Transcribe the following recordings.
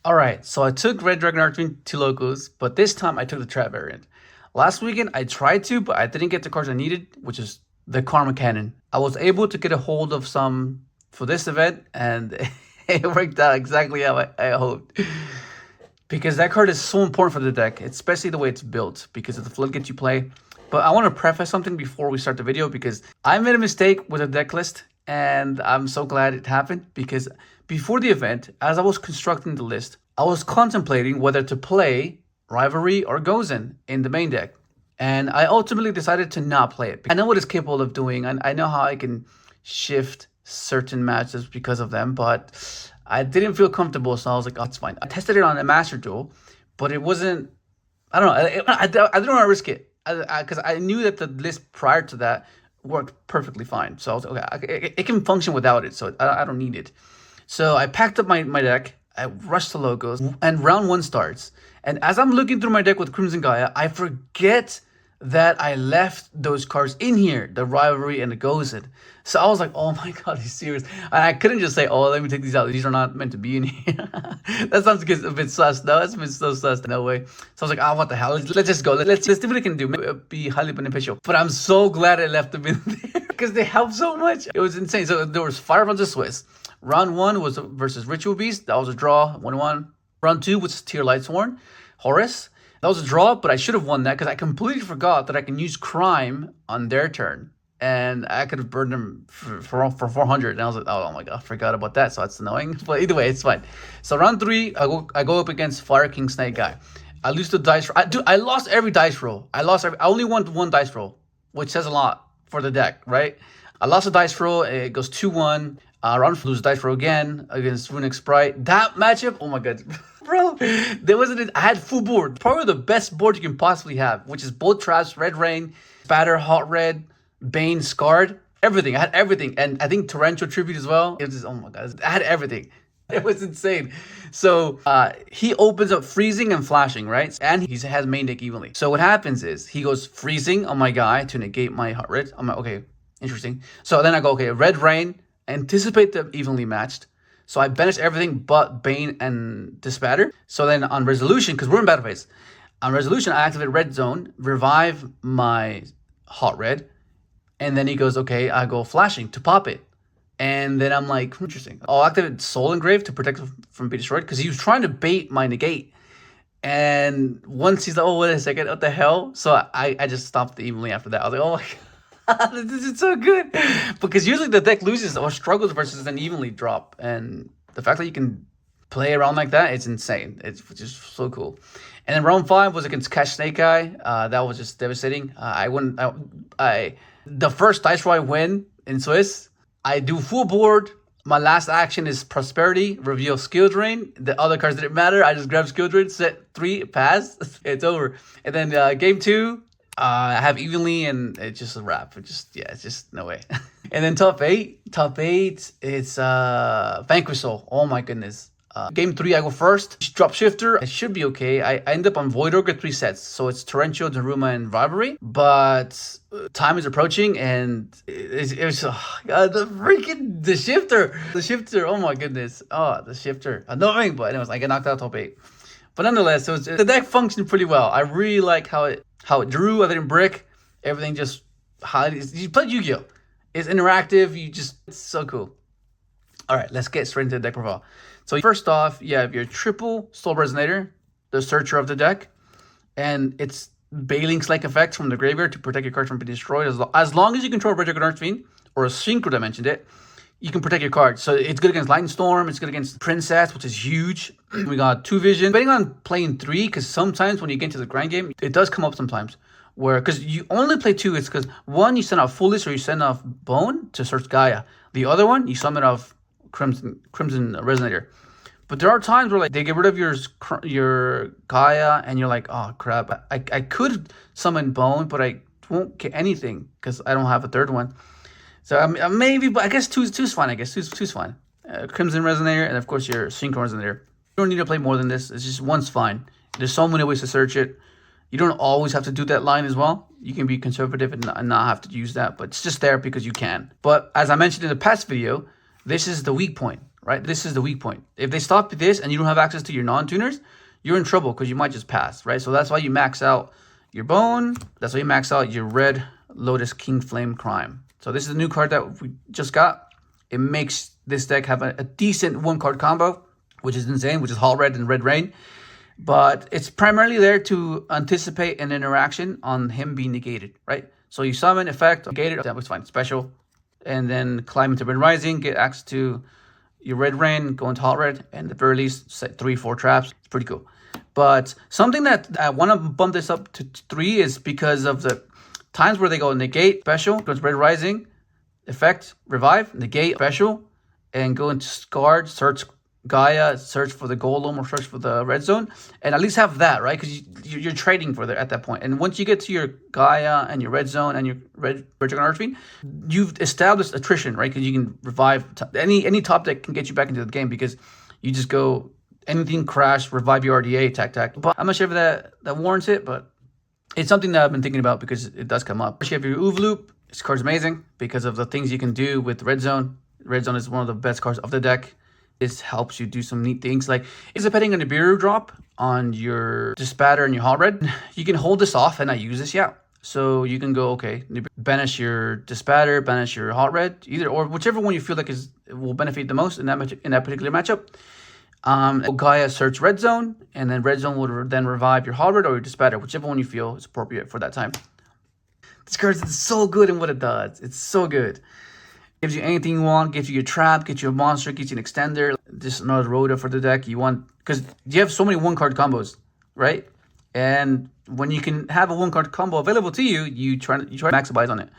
Alright, so I took Red Dragon Archfiend 2 locos, but this time I took the trap variant. Last weekend I tried to, but I didn't get the cards I needed, which is the Karma Cannon. I was able to get a hold of some for this event, and it worked out exactly how I hoped. Because that card is so important for the deck, especially the way it's built, because of the floodgates you play. But I want to preface something before we start the video, because I made a mistake with a deck list, and I'm so glad it happened, because before the event, as I was constructing the list, I was contemplating whether to play Rivalry or Gozen in the main deck. And I ultimately decided to not play it. I know what it's capable of doing, and I know how I can shift certain matches because of them, but I didn't feel comfortable, so I was like, oh, it's fine. I tested it on a Master Duel, but it wasn't, I don't know, I didn't want to risk it, because I knew that the list prior to that worked perfectly fine. So I was like, okay, it can function without it, so I don't need it. So I packed up my deck, I rushed to logos, and round 1 starts. And as I'm looking through my deck with Crimson Gaia, I forget that I left those cards in here, the Rivalry and the Gozen. So I was like, oh my god, he's serious. And I couldn't just say, oh, let me take these out. These are not meant to be in here. That sounds a bit sus. No, that's been so sus. No way. So I was like, oh, what the hell? Let's just go. Let's see what it can do. Maybe it'll be highly beneficial. But I'm so glad I left them in there because they help so much. It was insane. So there was 5 rounds of Swiss. Round 1 was versus Ritual Beast. That was a draw, 1-1. Round 2 was Tier Lightsworn, Horus. That was a draw, but I should have won that because I completely forgot that I can use Crime on their turn. And I could have burned them for 400. And I was like, oh my god, I forgot about that. So that's annoying. But either way, it's fine. So round 3, I go up against Fire King Snake Guy. I lose the dice roll. I lost every dice roll. I only won 1 dice roll, which says a lot for the deck, right? I lost a dice roll. It goes 2-1. Round 4, lose dice roll again against Runic Sprite. That matchup, oh my god. Bro, there wasn't. I had full board. Probably the best board you can possibly have, which is both traps, Red Rain, Spatter, Hot Red, Bane, Scarred, everything. I had everything, and I think Torrential Tribute as well. It was just, oh my god, I had everything. It was insane. So he opens up freezing and flashing, right? And he has main deck evenly. So what happens is he goes freezing on my guy to negate my Hot Red. I'm like, okay, interesting. So then I go, okay, Red Rain, anticipate them evenly matched. So I banish everything but Bane and Dispatter. So then on Resolution, because we're in battle phase, on Resolution, I activate Red Zone, revive my Hot Red, and then he goes, okay, I go Flashing to pop it. And then I'm like, interesting. I'll activate Soul Engrave to protect from being destroyed, because he was trying to bait my negate. And once he's like, oh, wait a second, what the hell? So I just stopped evenly after that. I was like, oh my god. This is so good, because usually the deck loses or struggles versus an evenly drop, and the fact that you can play around like that, it's insane. It's just so cool. And then round 5 was against Cash Snake Eye. That was just devastating. The first dice roll I win in Swiss, I do full board. My last action is Prosperity, reveal Skill Drain. The other cards didn't matter. I just grabbed Skill Drain, set 3, pass. It's over. And then game 2. I have evenly, and it's just a wrap. It's just no way. And then top 8, it's Vanquish Soul. Oh my goodness. Game 3, I go first. Drop Shifter, it should be okay. I end up on Void Ogre 3 sets. So it's Torrential, Daruma, and Rivalry. But time is approaching, and it was, oh god, the Shifter. The Shifter, oh my goodness. Oh, the Shifter. Annoying, but anyways, I get knocked out top 8. But nonetheless, the deck functioned pretty well. I really like how it drew. I didn't brick. Everything just you played Yugioh. It's interactive. It's so cool. All right, let's get straight into the deck profile. So first off, you have your triple Soul Resonator, the searcher of the deck, and it's Bailing's like effect from the graveyard to protect your card from being destroyed. As long as you control Red Dragon Archfiend or a Synchro that mentioned it, you can protect your card. So it's good against Lightning Storm. It's good against Princess, which is huge. We got 2 Vision. Depending on playing 3, because sometimes when you get into the grind game, it does come up sometimes. Where, because you only play 2, it's because 1, you send off Foolish or you send off Bone to search Gaia. The other one, you summon off Crimson Resonator. But there are times where like they get rid of your Gaia, and you're like, oh crap, I could summon Bone, but I won't get anything because I don't have a third one. So maybe, but I guess two's fine. I guess two's fine. Crimson Resonator, and of course your Synchro Resonator. You don't need to play more than this. It's just one's fine. There's so many ways to search it. You don't always have to do that line as well. You can be conservative and not have to use that, but it's just there because you can. But as I mentioned in the past video, this is the weak point, right? This is the weak point. If they stop this and you don't have access to your non-tuners, you're in trouble because you might just pass, right? So that's why you max out your bone. That's why you max out your Red Lotus King Flame Crime. So this is a new card that we just got. It makes this deck have a decent one-card combo, which is insane, which is Hall Red and Red Rain. But it's primarily there to anticipate an interaction on him being negated, right? So you summon, effect, negated, that was fine, special. And then climb into Red Rising, get access to your Red Rain, go into Hot Red, and at the very least, set 3-4 traps. It's pretty cool. But something that I want to bump this up to 3 is because of the times where they go negate, special, goes Red Rising, effect, revive, negate, special, and go into Scarred, search Gaia, search for the Golem, or search for the Red Zone, and at least have that, right? Because you're trading for that at that point. And once you get to your Gaia and your Red Zone and your Red Dragon Archfiend, you've established attrition, right? Because you can revive any top deck can get you back into the game because you just go anything crash, revive your RDA, attack. But I'm not sure if that warrants it, but it's something that I've been thinking about because it does come up. Especially if you're Uvaloop, this card's amazing because of the things you can do with Red Zone. Red Zone is one of the best cards of the deck. This helps you do some neat things, like it's depending on the Nibiru drop on your Dispatter and your Hall Red. You can hold this off and not use this, yeah. So you can go, okay, banish your Dispatter, banish your Hot Red, either or whichever one you feel like will benefit the most in that particular matchup. Gaia search Red Zone, and then Red Zone will then revive your Hot Red or your Dispatter, whichever one you feel is appropriate for that time. This card is so good in what it does. It's so good. Gives you anything you want, gives you your trap, gets you a monster, gets you an extender, just another Rhoda for the deck. You want, because you have so many one-card combos, right? And when you can have a one-card combo available to you, you try to maximize on it,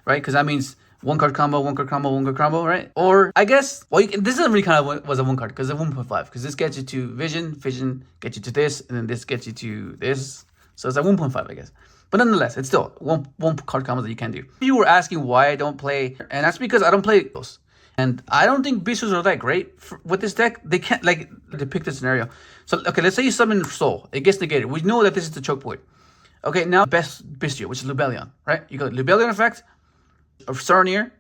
right? Because that means one-card combo, one-card combo, one-card combo, right? Or I guess, well, this isn't really kind of was a one-card because it's 1.5, because this gets you to Vision gets you to this, and then this gets you to this. So it's like 1.5, I guess. But nonetheless, it's still one card combo that you can do. You were asking why I don't play, and that's because I don't play those. And I don't think Bistros are that great with this deck. They can't, like, depict the scenario. So, okay, let's say you summon Soul. It gets negated. We know that this is the choke point. Okay, now best Bistio, which is Lubellion, right? You got Lubellion effect, or Sarnier,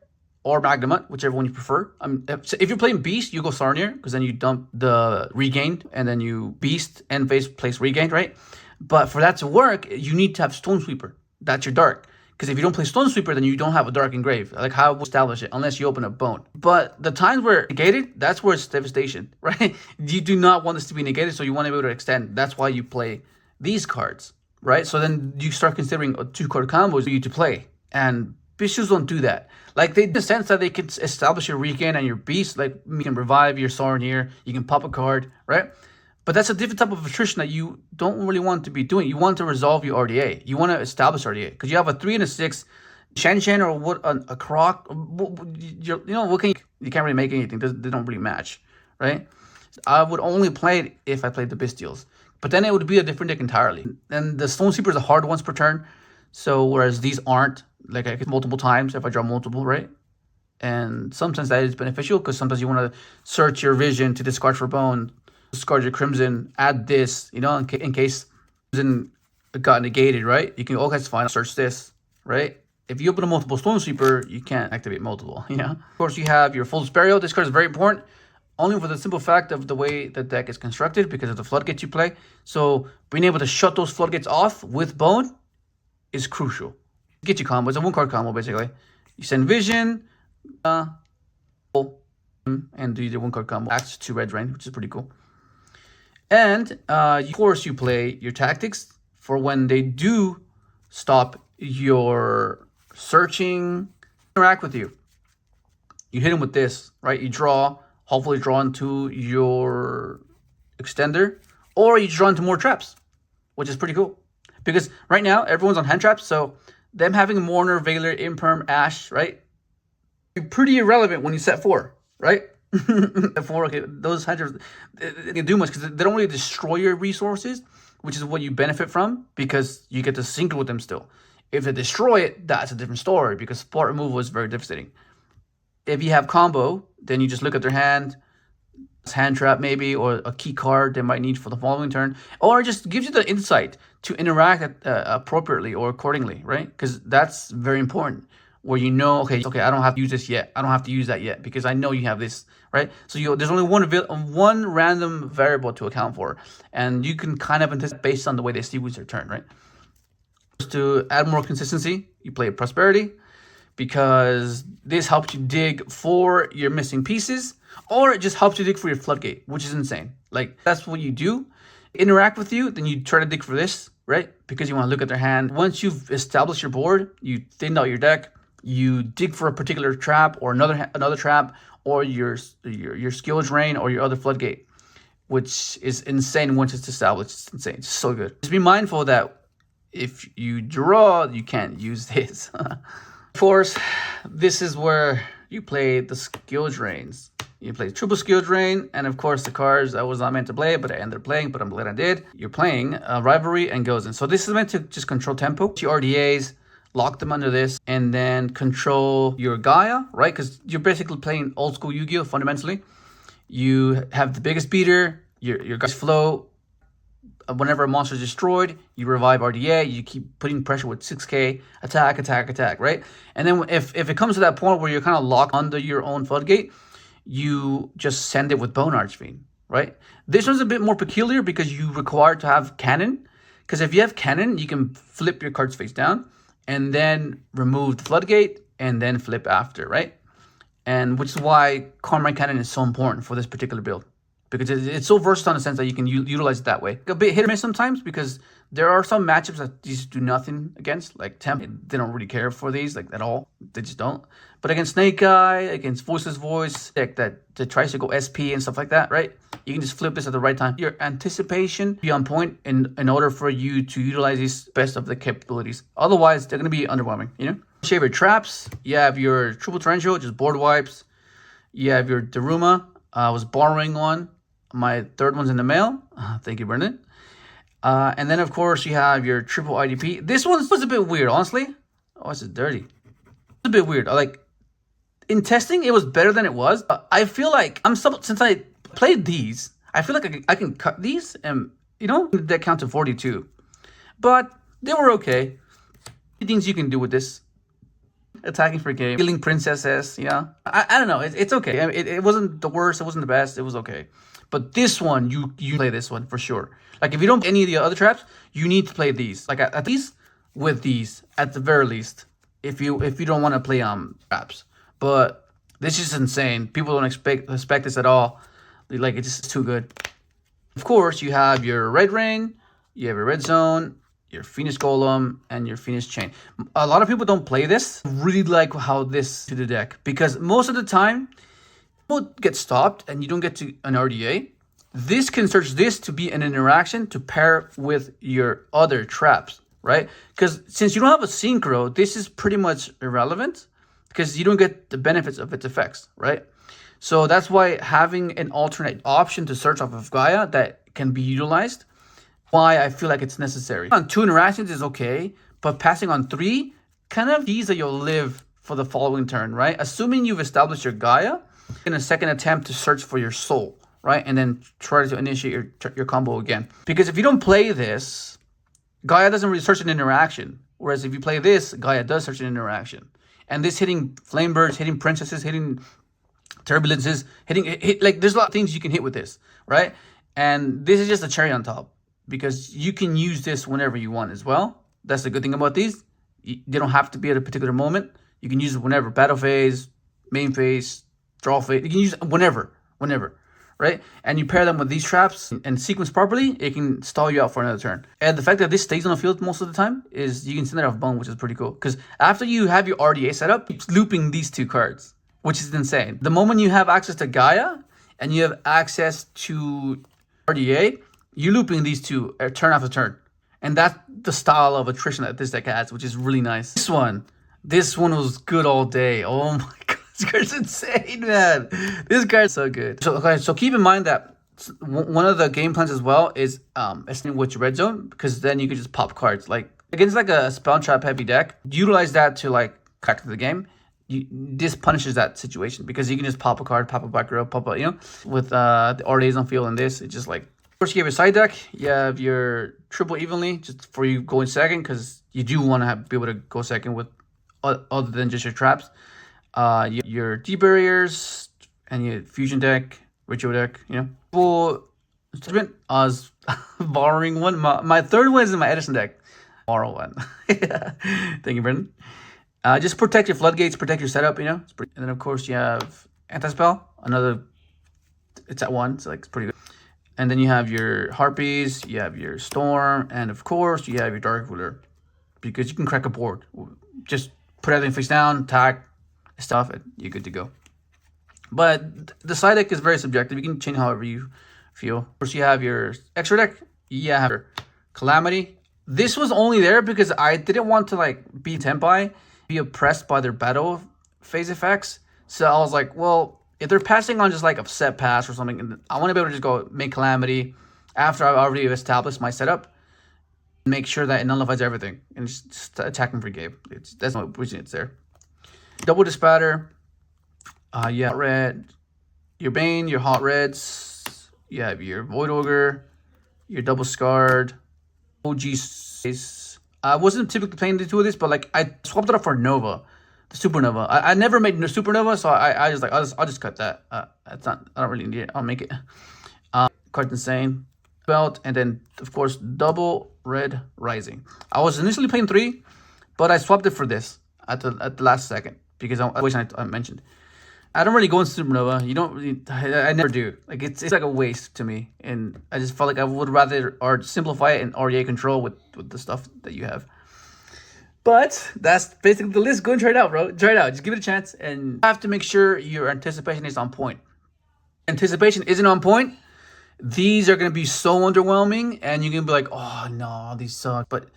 or Magnamut, whichever one you prefer. If you're playing Beast, you go Sarnier, because then you dump the Regained, and then you Beast, and place Regained, right? But for that to work, you need to have Stone Sweeper. That's your dark. Because if you don't play Stone Sweeper, then you don't have a dark engrave. Like, how will establish it unless you open a bone? But the times where it's negated, that's where it's devastation, right? You do not want this to be negated, so you want to be able to extend. That's why you play these cards, right? So then you start considering a 2-card combos for you to play. And Bishops don't do that. Like, they, in the sense that they can establish your Regain and your Beast, like, you can revive your Sarnier, you can pop a card, right? But that's a different type of attrition that you don't really want to be doing. You want to resolve your RDA. You want to establish RDA. Because you have a 3 and a 6, Shan or what, a Croc. You know, what can you can't really make anything. They don't really match, right? I would only play it if I played the Bestials. But then it would be a different deck entirely. And the Stone Sweeper is a hard once per turn. So whereas these aren't, like, I get multiple times if I draw multiple, right? And sometimes that is beneficial because sometimes you want to search your Vision to discard for Bone, discard your Crimson, add this, you know, in case Crimson got negated, right? You can, okay, it's fine, search this, right? If you open a multiple Stone Sweeper, you can't activate multiple, you know? Of course, you have your Fold's Burial. This card is very important, only for the simple fact of the way the deck is constructed because of the floodgates you play. So being able to shut those floodgates off with Bone is crucial. Get you combo. It's a 1-card combo, basically. You send Vision, and do your 1-card combo. Access to Red Rain, which is pretty cool. And, of course, you play your tactics for when they do stop your searching, interact with you. You hit them with this, right? You draw, hopefully draw into your extender, or you draw into more traps, which is pretty cool. Because right now, everyone's on hand traps, so them having Mourner, Veiler, Imperm, Ash, right? You're pretty irrelevant when you set 4, right? 4, okay, those hunters, they can do much because they don't really destroy your resources, which is what you benefit from because you get to sync with them still. If they destroy it, that's a different story because spot removal is very devastating. If you have combo, then you just look at their hand trap maybe, or a key card they might need for the following turn, or it just gives you the insight to interact appropriately or accordingly, right? Because that's very important. where you know, okay, I don't have to use this yet. I don't have to use that yet because I know you have this, right? So there's only one random variable to account for, and you can kind of anticipate based on the way they sequence their turn, right? To add more consistency, you play Prosperity because this helps you dig for your missing pieces, or it just helps you dig for your floodgate, which is insane. Like, that's what you do. Interact with you, then you try to dig for this, right? Because you want to look at their hand. Once you've established your board, you thin out your deck, you dig for a particular trap or another trap, or your skill drain or your other floodgate, which is insane once it's established. It's insane. It's so good. Just be mindful that if you draw, you can't use this. Of course, this is where you play the skill drains. You play triple skill drain, and of course the cards I was not meant to play, but I ended up playing, but I'm glad I did. You're playing Rivalry and Gozen. So this is meant to just control tempo. Your RDAs, lock them under this, and then control your Gaia, right? Because you're basically playing old school Yugioh fundamentally. You have the biggest beater, your guys flow. Whenever a monster is destroyed, you revive RDA, you keep putting pressure with 6k, attack, right? And then if it comes to that point where you're kind of locked under your own floodgate, you just send it with Bone Archfiend, right? This one's a bit more peculiar because you require to have cannon. Because if you have cannon, you can flip your cards face down and then remove the floodgate and then flip after, right? And which is why Karma Cannon is so important for this particular build. Because it's so versatile in the sense that you can utilize it that way. A bit hit or miss sometimes because there are some matchups that these do nothing against. Like Temp, they don't really care for these like at all. They just don't. But against Snake Eye, against Voiceless Voice, deck that tries to go SP and stuff like that, right? You can just flip this at the right time. Your anticipation be on point in order for you to utilize these best of the capabilities. Otherwise, they're going to be underwhelming, you know? Favorite traps, you have your Triple Torrential, just board wipes. You have your Daruma. I was borrowing one. My third one's in the mail. Thank you, Brendan. And then, of course, you have your triple IDP. This one was a bit weird, honestly. Oh, this is dirty. It's a bit weird. Like, in testing, it was better than it was. I feel like, since I played these, I feel like I can cut these and, you know, that count to 42. But they were okay. Things you can do with this. Attacking for game, killing princesses, yeah. I don't know. It's okay. I mean, it wasn't the worst. It wasn't the best. It was okay. But this one, you play this one for sure. Like if you don't any of the other traps, you need to play these. Like at these with these at the very least. If you don't want to play traps. But this is insane. People don't expect this at all. Like it's just too good. Of course, you have your red rain, you have your red zone, your Fiendish Golem, and your Fiendish Chain. A lot of people don't play this. Really like how this to the deck because most of the time people get stopped and you don't get to an RDA. This can search this to be an interaction to pair with your other traps, right? Because since you don't have a synchro, this is pretty much irrelevant because you don't get the benefits of its effects, right? So that's why having an alternate option to search off of Gaia that can be utilized, why I feel like it's necessary. On 2 interactions is okay, but passing on 3 kind of means that you'll live for the following turn, right? Assuming you've established your Gaia in a second attempt to search for your soul, right? And then try to initiate your combo again. Because if you don't play this, Gaia doesn't really search an interaction. Whereas if you play this, Gaia does search an interaction. And this hitting Flamebirds, hitting Princesses, hitting Turbulences, like there's a lot of things you can hit with this, right? And this is just a cherry on top. Because you can use this whenever you want as well. That's the good thing about these. They don't have to be at a particular moment. You can use it whenever. Battle phase, main phase, draw phase. You can use it whenever, right? And you pair them with these traps and sequence properly, it can stall you out for another turn. And the fact that this stays on the field most of the time is you can send it off bone, which is pretty cool. Because after you have your RDA set up, it's looping these 2 cards, which is insane. The moment you have access to Gaia and you have access to RDA, you're looping these 2 turn after turn. And that's the style of attrition that this deck has, which is really nice. This one was good all day. Oh my god, this card's insane, man. This card's so good. So keep in mind that one of the game plans as well is estimating with your red zone, because then you can just pop cards. Like against like a spell trap heavy deck, utilize that to like crack the game. This punishes that situation because you can just pop a card, pop a back row, pop a, you know, with the RDAs on field and this, it's just like. First, you have your side deck. You have your triple evenly, just for you going second, because you do want to be able to go second with other than just your traps. Your D barriers and your fusion deck, ritual deck, you know. Full I was borrowing one. My third one is in my Edison deck. Borrow one. Thank you, Brendan. Just protect your floodgates, protect your setup, you know. And then of course you have anti-spell, another, it's at 1, so like it's pretty good. And then you have your harpies, you have your storm, and of course you have your dark ruler, because you can crack a board. Just put everything face down, attack, stuff, and you're good to go. But the side deck is very subjective. You can change however you feel. Of course, you have your extra deck. You have your Calamity. This was only there because I didn't want to like be Tempai, be oppressed by their battle phase effects. So I was like, well, if they're passing on just like a set pass or something, I want to be able to just go make Calamity after I've already established my setup. Make sure that it nullifies everything and just attack them for game. That's no reason it's there. Double Dispatter. Yeah, red. Your Bane, your Hot Reds. You have your Void Ogre, your Double Scarred, OG Space. I wasn't typically playing the two of this, but like I swapped it up for Nova, the Supernova. I never made Supernova, so I just like I'll just cut that. It's not, I don't really need it. I'll make it. Quite insane. Belt, and then of course double red rising. I was initially playing 3, but I swapped it for this at the last second because I wish I mentioned. I don't really go into Supernova. You don't really, I never do. Like it's like a waste to me, and I just felt like I would rather or simplify it and REA control with the stuff that you have. But that's basically the list. Go and try it out, bro. Try it out. Just give it a chance, and you have to make sure your anticipation is on point. Anticipation isn't on point, these are going to be so underwhelming, and you're going to be like, oh no, these suck. But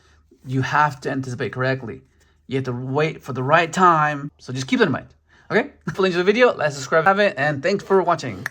you have to anticipate correctly. You have to wait for the right time. So just keep that in mind. Okay? If you enjoyed the video, let's subscribe, have it, and thanks for watching.